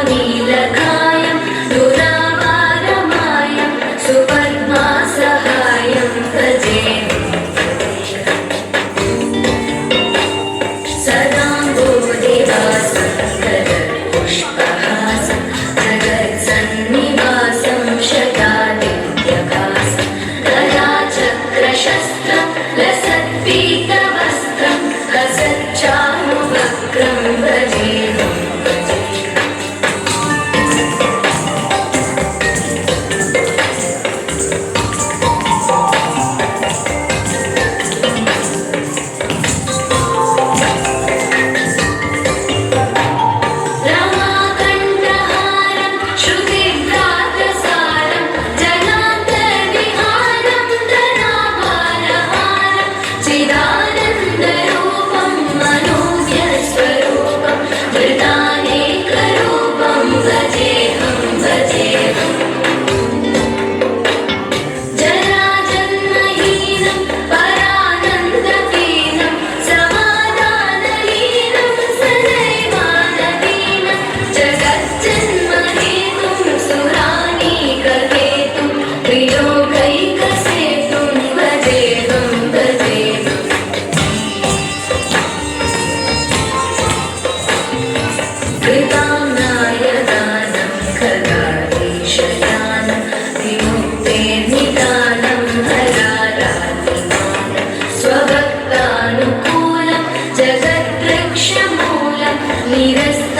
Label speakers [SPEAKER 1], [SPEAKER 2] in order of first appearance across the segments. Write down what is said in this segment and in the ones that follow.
[SPEAKER 1] नीलकायं दुरावारमायं सुपद्मासहायं भजेऽहम् सदाम्बोधिवासं गगनपुष्पहासं जगत्सन्निवासं शतादिव्यभासं गदाचक्रशस्त्रं लसत्पीतवस्त्रं हसच्चारुवक्त्रं भजेऽहम्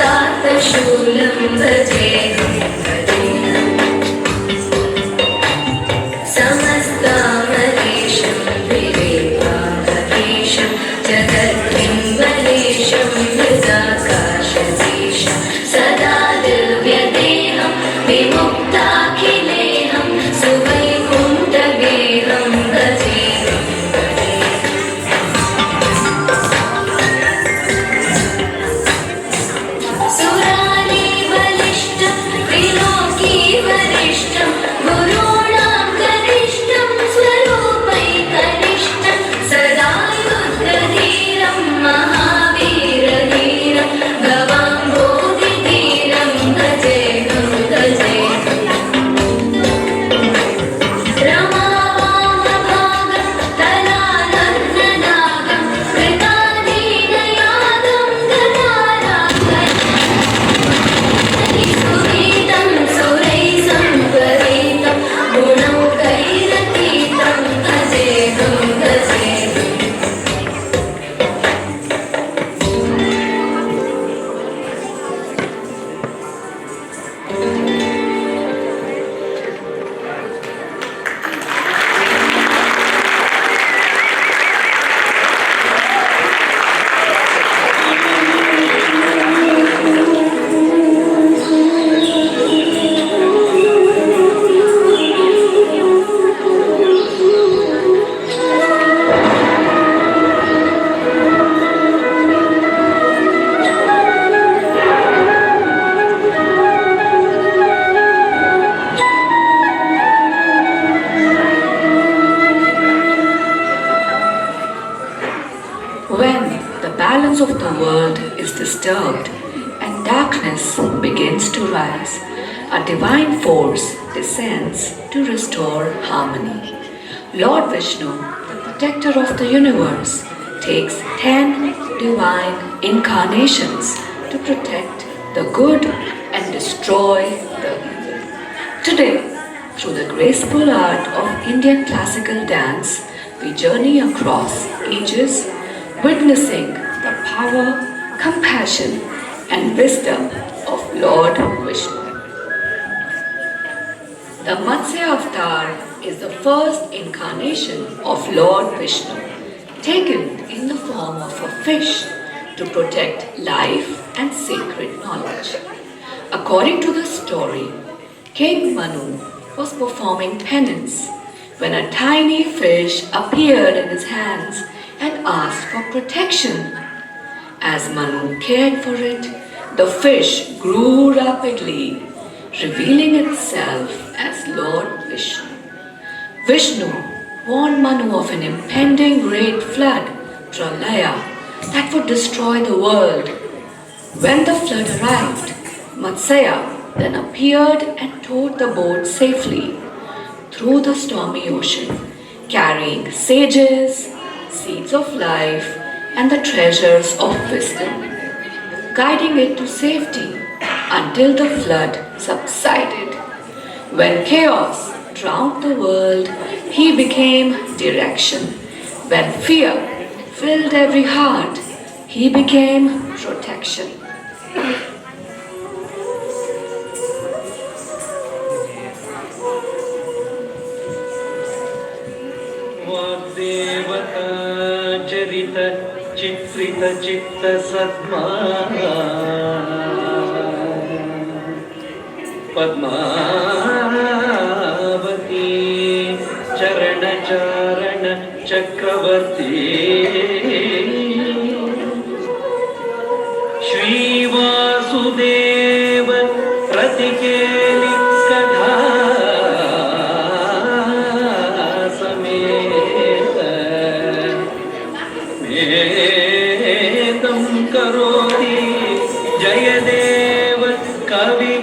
[SPEAKER 1] निरस्तातशूलं भजेऽहम् समस्तामलेशं विवेकाधकेशं जगद्बिम्बलेशं हृदाकाशदेशं सदा दिव्यदेहं विमुक्ताखिलेहं सुवैकुण्ठगेहं भजेऽहम्
[SPEAKER 2] When the balance of the world is disturbed and darkness begins to rise, a divine force descends to restore harmony. Lord Vishnu, the protector of the universe, takes 10 divine incarnations to protect the good and destroy the evil. Today, through the graceful art of Indian classical dance, we journey across ages, witnessing the power, compassion, and wisdom of Lord Vishnu. The Matsya Avatar is the first incarnation of Lord Vishnu, taken in the form of a fish to protect life and sacred knowledge. According to the story, King Manu was performing penance when a tiny fish appeared in his hands and asked for protection. As Manu cared for it, the fish grew rapidly, revealing itself as Lord Vishnu. Vishnu warned Manu of an impending great flood, Pralaya, that would destroy the world. When the flood arrived, Matsya then appeared and towed the boat safely through the stormy ocean, carrying sages, seeds of life, and the treasures of wisdom, guiding it to safety until the flood subsided. When chaos drowned the world, he became direction. When fear filled every heart, he became protection.
[SPEAKER 3] वाग्देवता चरित चित्रित चित्त सद्मा पद्मावती चरण चारण चक्रवर्ती श्री वासुदेव प्रतिकेली कथा समेत वेदं करोति जयदेव कवि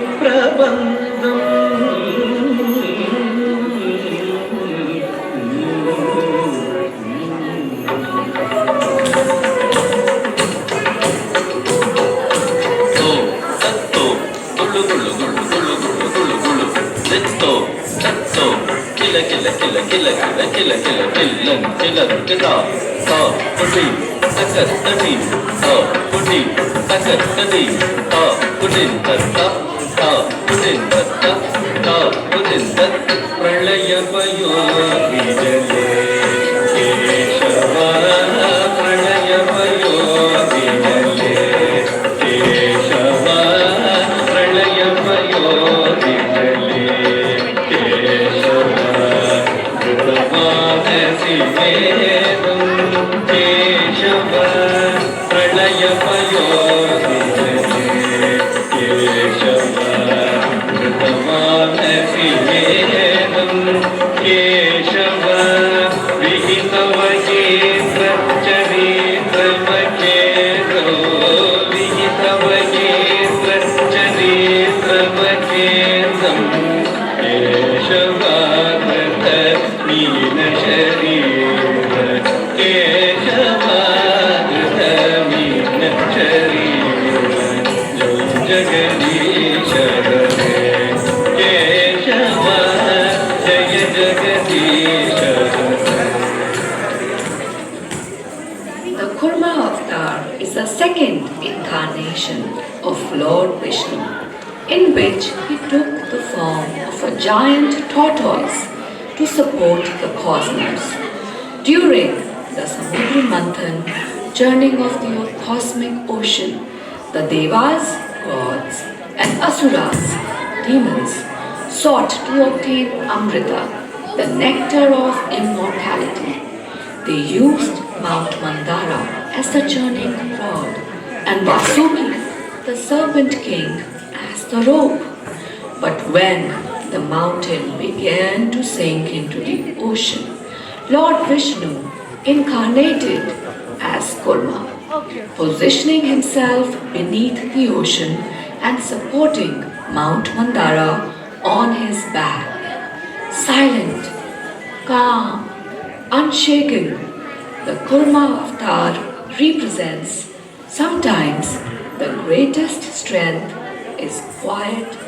[SPEAKER 3] प्रलय पयोधि जले केशव प्रलय पयोधि जले केशव प्रलय पयोधि जले केशव कृतवानसि वेदं केशव प्रलय पयोधि जले केशव कृतवानसि वेदं केशव विहितवगेत्र चरित्रमकेन्द्रो विहितवगेत्र चरित्रमकेन्द्रं केशवाकृत मीनशरीर केशवाकृत मीनशरीर जगदीश हरे केशव जय Jagdish
[SPEAKER 2] The Kurma avatar is the second incarnation of Lord Vishnu, in which he took the form of a giant tortoise to support the cosmos. During the Samudra Manthan, churning of the cosmic ocean, the Devas, gods, and Asuras, demons, sought to obtain Amrita, the nectar of immortality. They used Mount Mandara as the churning rod and Vasuki, the serpent king, as the rope. But when the mountain began to sink into the ocean, Lord Vishnu incarnated as Kurma, positioning himself beneath the ocean and supporting Mount Mandara on his back. Silent, calm, unshaken, the Kurma avatar represents sometimes the greatest strength is quiet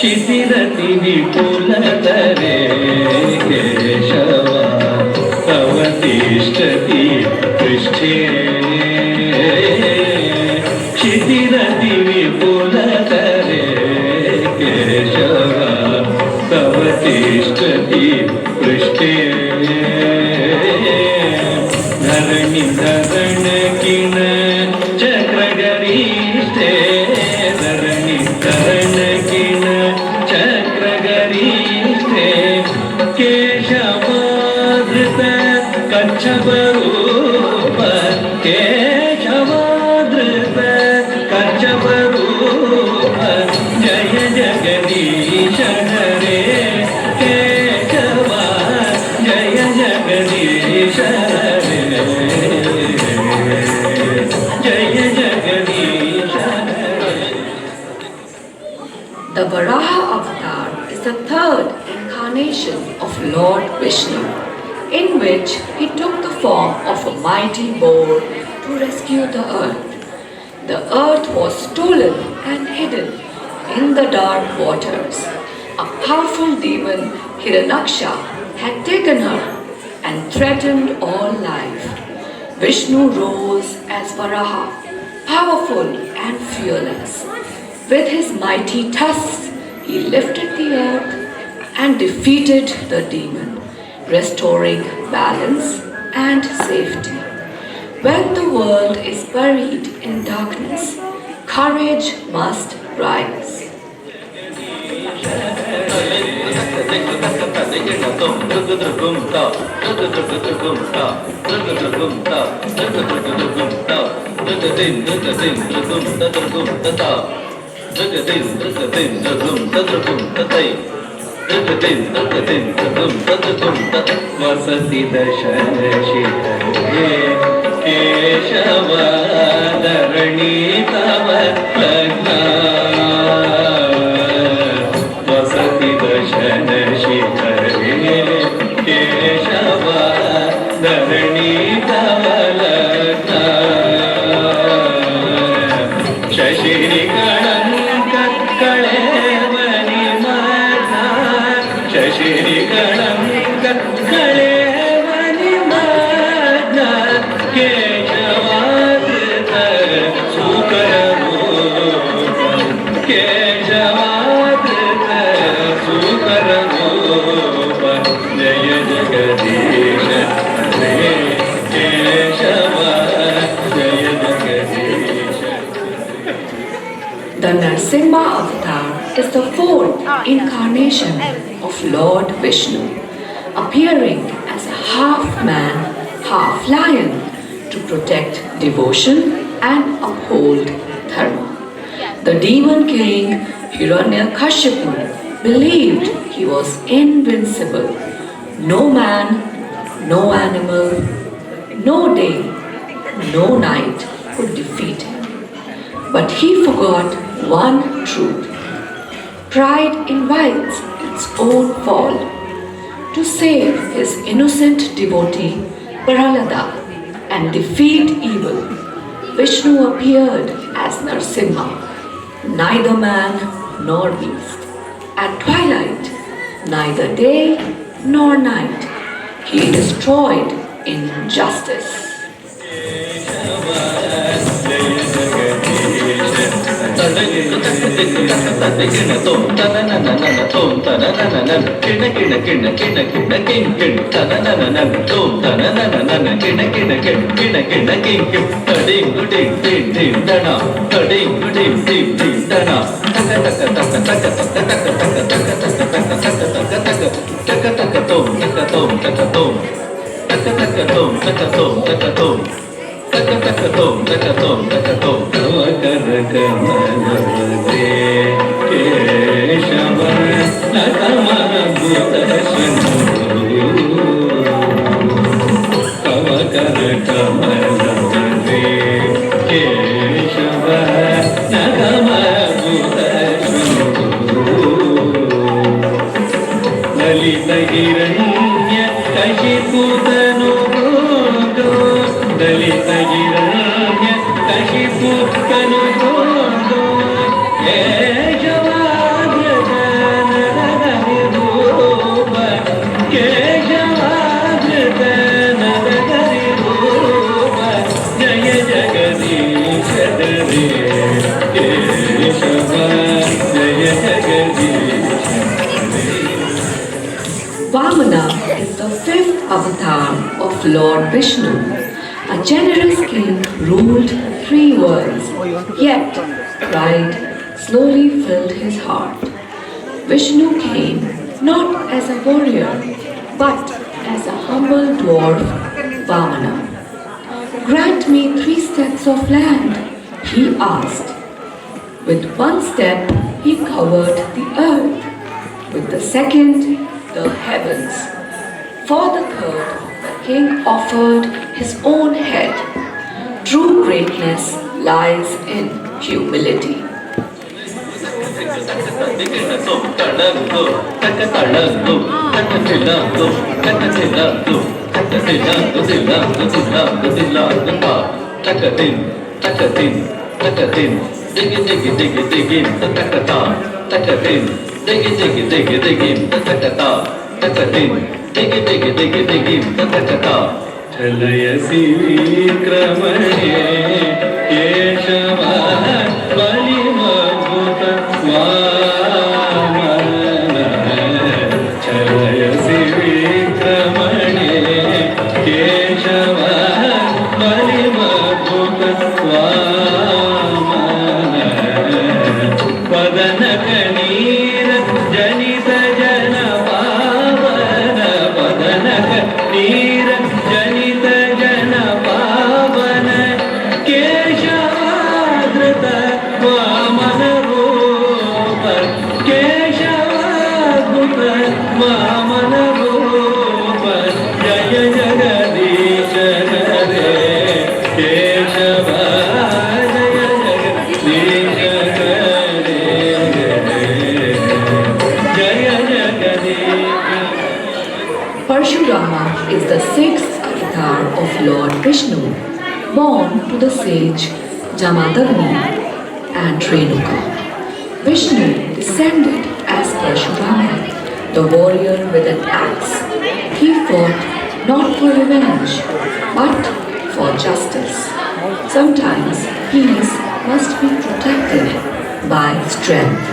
[SPEAKER 3] शिथिरति विपुलतरे केशवा तव तिष्ठति पृष्ठे शिथिरति विपुलतरे केशवा कच्छपरूप केशवादृत कच्छपरूप जय जगदीश हरे केशवा जय जगदीश हरे जय जगदीश हरे.
[SPEAKER 2] The Varaha avatar is the third incarnation of Lord Vishnu, in which he took the form of a mighty boar to rescue the earth. The earth was stolen and hidden in the dark waters. A powerful demon, Hiranyaksha, had taken her and threatened all life. Vishnu rose as Varaha, powerful and fearless. With his mighty tusks, he lifted the earth and defeated the demon, restoring balance and safety. When the world is buried in darkness, courage must rise.
[SPEAKER 3] वसति दशन शिखरे केशवादरणी तव लग्ना वसति दशन शिखरे केशवादरणी तव लग्ना शशिकलंक कळेवनि मग्ना शशिकलंक कळेवनि मग्ना केशवादृत सुकररूप केशवादृत सुकररूप जय जगदीश हरे केशवा जय Jagdish.
[SPEAKER 2] The Narsimha avatar is the fourth incarnation of Lord Vishnu, appearing as a half man, half lion to protect devotion and uphold dharma. The demon king Hiranyakashipu believed he was invincible. No man, no animal, no day, no night could defeat him. But he forgot one truth. Pride invites its own fall. To save his innocent devotee Prahlada and defeat evil, Vishnu appeared as Narsimha, neither man nor beast. At twilight, neither day nor night, he destroyed injustice. Vamana is the fifth avatar of Lord Vishnu. A generous king ruled 3 worlds, yet pride slowly filled his heart. Vishnu came not as a warrior, but as a humble dwarf Vamana. Grant me 3 steps of land, he asked. With 1 step, he covered the earth. With the second, the heavens. For the third, the king offered his own head. True greatness lies in humility.
[SPEAKER 3] चलयसि विक्रमणे Keshav बलिमद्भुत Vaman चलयसि विक्रमणे Keshav बलिमद्भुत Vaman वदन कनीर जनित जन पावन वदन कनीर जनित जन पावन केशवाधृत वामन रूप केशवाधृत वामन रूप जय जगदीश हरे केशव जय जगदीश हरे जय Jagdish.
[SPEAKER 2] Parshurama is the 6th avatar of Lord Vishnu, born to the sage Jamadagni and Renuka. Vishnu descended as Parshurama, the warrior with an axe. He fought not for revenge, but for justice. Sometimes peace must be protected by strength.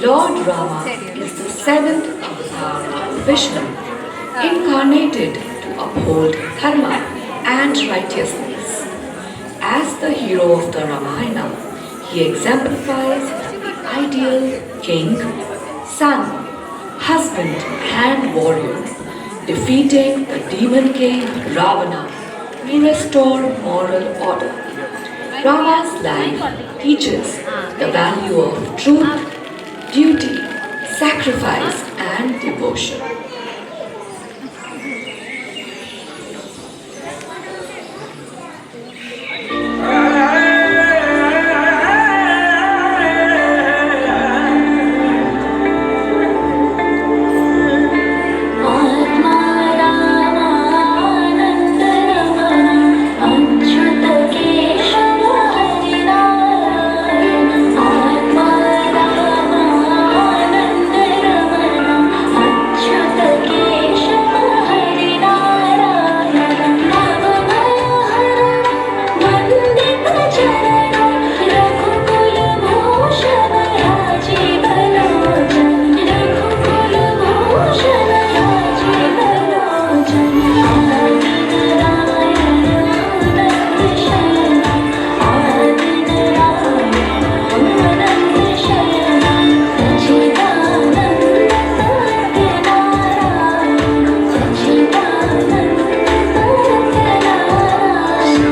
[SPEAKER 2] Lord Rama is the seventh avatar of Vishnu, incarnated to uphold dharma and righteousness. As the hero of the Ramayana, he exemplifies the ideal king, son, husband, and warrior, defeating the demon king Ravana to restore moral order. Rama's life teaches the value of truth, duty, sacrifice, and devotion.
[SPEAKER 1] आत्मा रामानन्द रमण अच्युत केशव हरिनारायण आत्मा रामानन्द रमण अच्युत केशव हरिनारायण भवभयहरण वन्दित चरण रघुकुल भूषण राजीव लोचन रघुकुल भूषण राजीव लोचन आदिनारायण आनन्द शयनं आदिनारायण आनन्द शयनं सच्चिदानन्द सत्यनारायण सच्चिदानन्द सत्यनारायण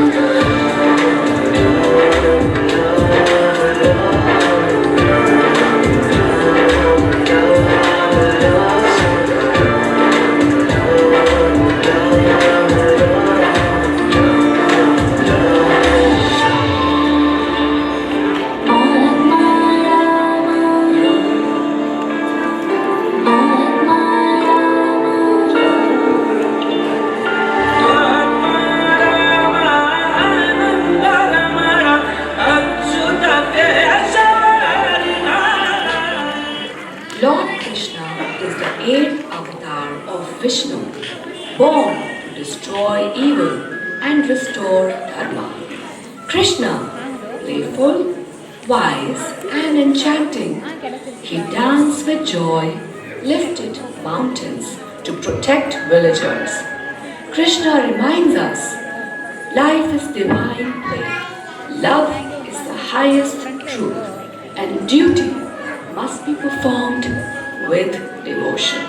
[SPEAKER 1] आत्मा
[SPEAKER 2] Lord Krishna is the eighth avatar of Vishnu, born to destroy evil and restore dharma. Krishna, playful, wise, and enchanting, he danced with joy, lifted mountains to protect villagers. Krishna reminds us life is divine play, love is the highest truth, and duty must be performed with devotion.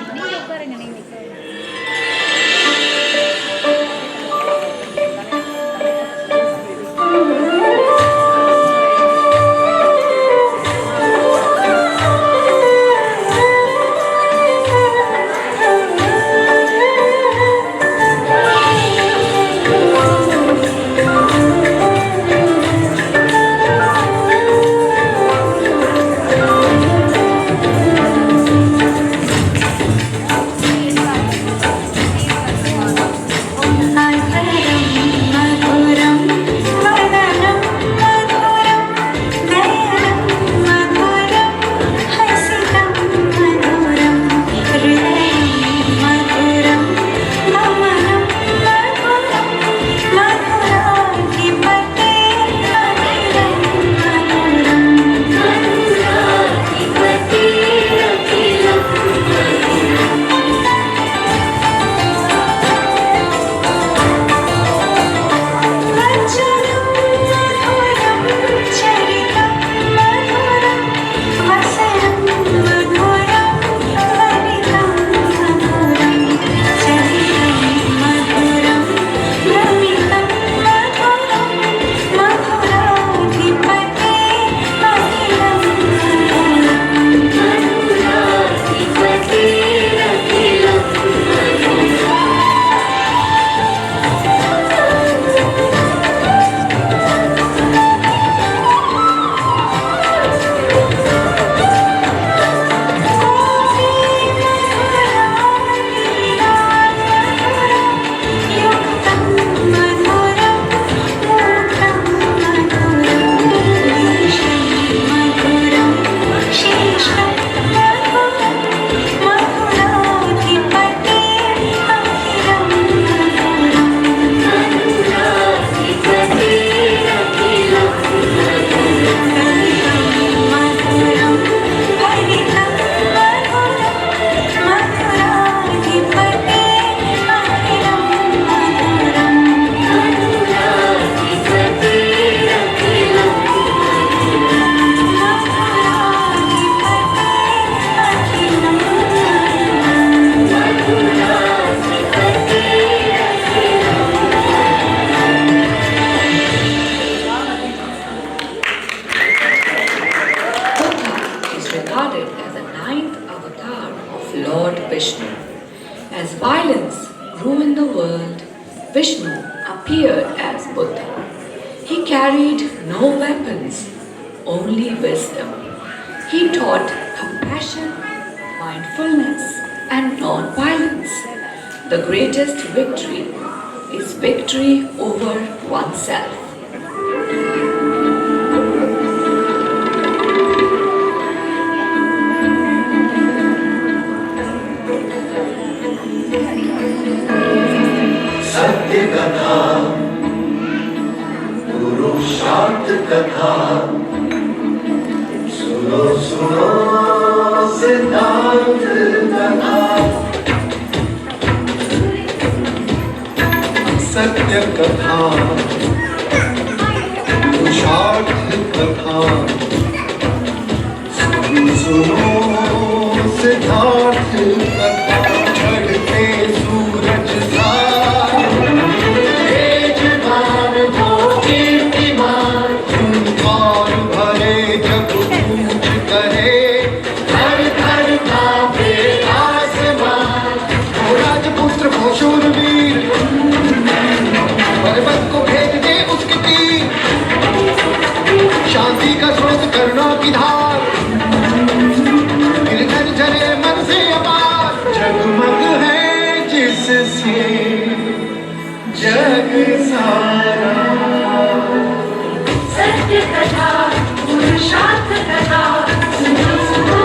[SPEAKER 2] regarded as the ninth avatar of Lord Vishnu. As violence ruined the world, Vishnu appeared as Buddha. He carried no weapons, only wisdom. He taught compassion, mindfulness, and non-violence. The greatest victory is victory over oneself.
[SPEAKER 4] सत्य कथा पुरुषार्थ कथा सुनो सुनो सिद्धांत कथा सत्य कथा पुरुषार्थ कथा सुनो सुनो सिद्धांत कथा चढ़ते सूरज था शांति का स्रोत करुणा की धार गिरधर झरे मन से अपार जगमग है जिससे जग सारा
[SPEAKER 1] सत्य कथा पुरुषार्थ कथा सुनो सुनो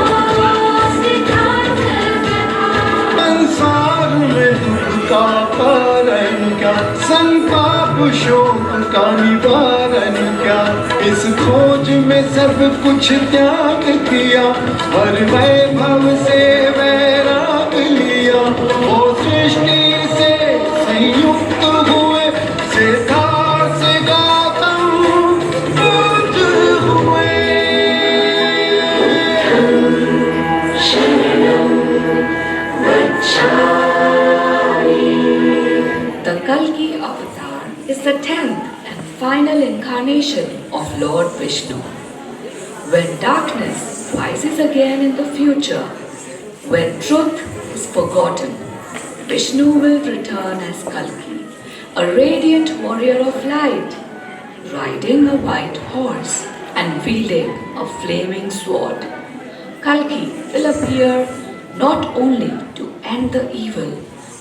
[SPEAKER 1] सिद्धांत कथा
[SPEAKER 4] संसार में दुख का कारण क्या संताप शोक का निवारण क्या इस खोज में सब कुछ त्याग किया और वैभव से वैराग लिया वो सृष्टि से संयुक्त हुए सिद्धार्थ से गौतम बुद्ध हुए
[SPEAKER 2] The Kalki avatar is the 10th and final incarnation of Lord Vishnu. When darkness rises again in the future, when truth is forgotten, Vishnu will return as Kalki, a radiant warrior of light, riding a white horse and wielding a flaming sword. Kalki will appear not only to end the evil,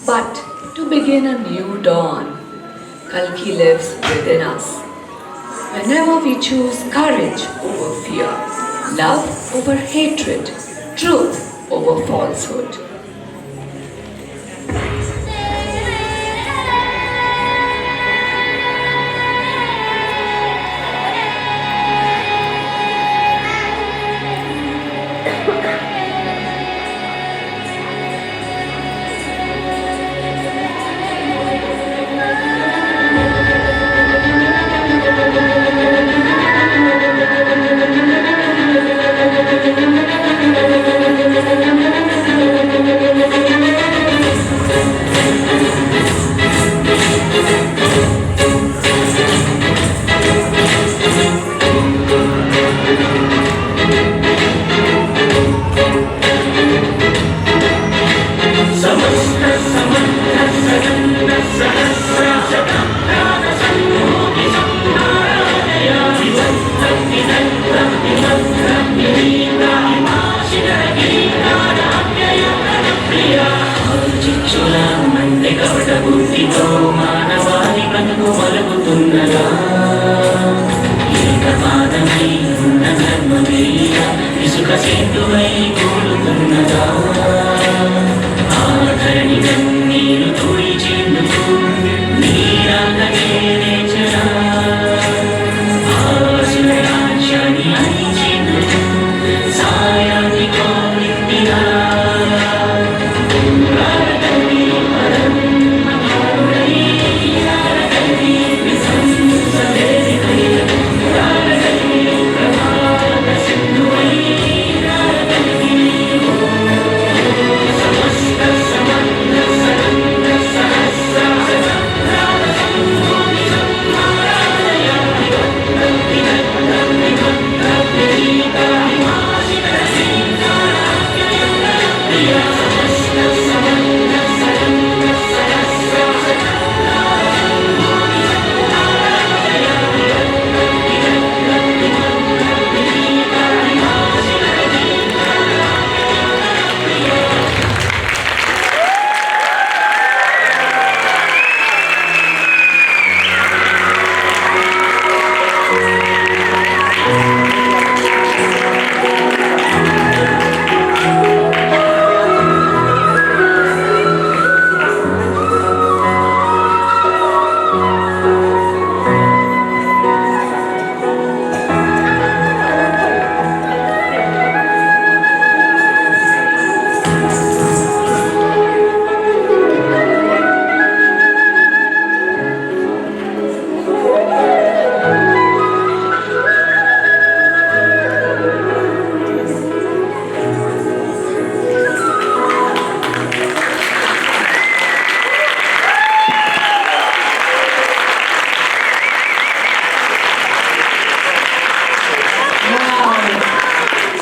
[SPEAKER 2] but to begin a new dawn. Kalki lives within us. Whenever we choose courage over fear, love over hatred, truth over falsehood,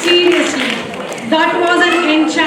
[SPEAKER 1] Seriously, that was an enchantment.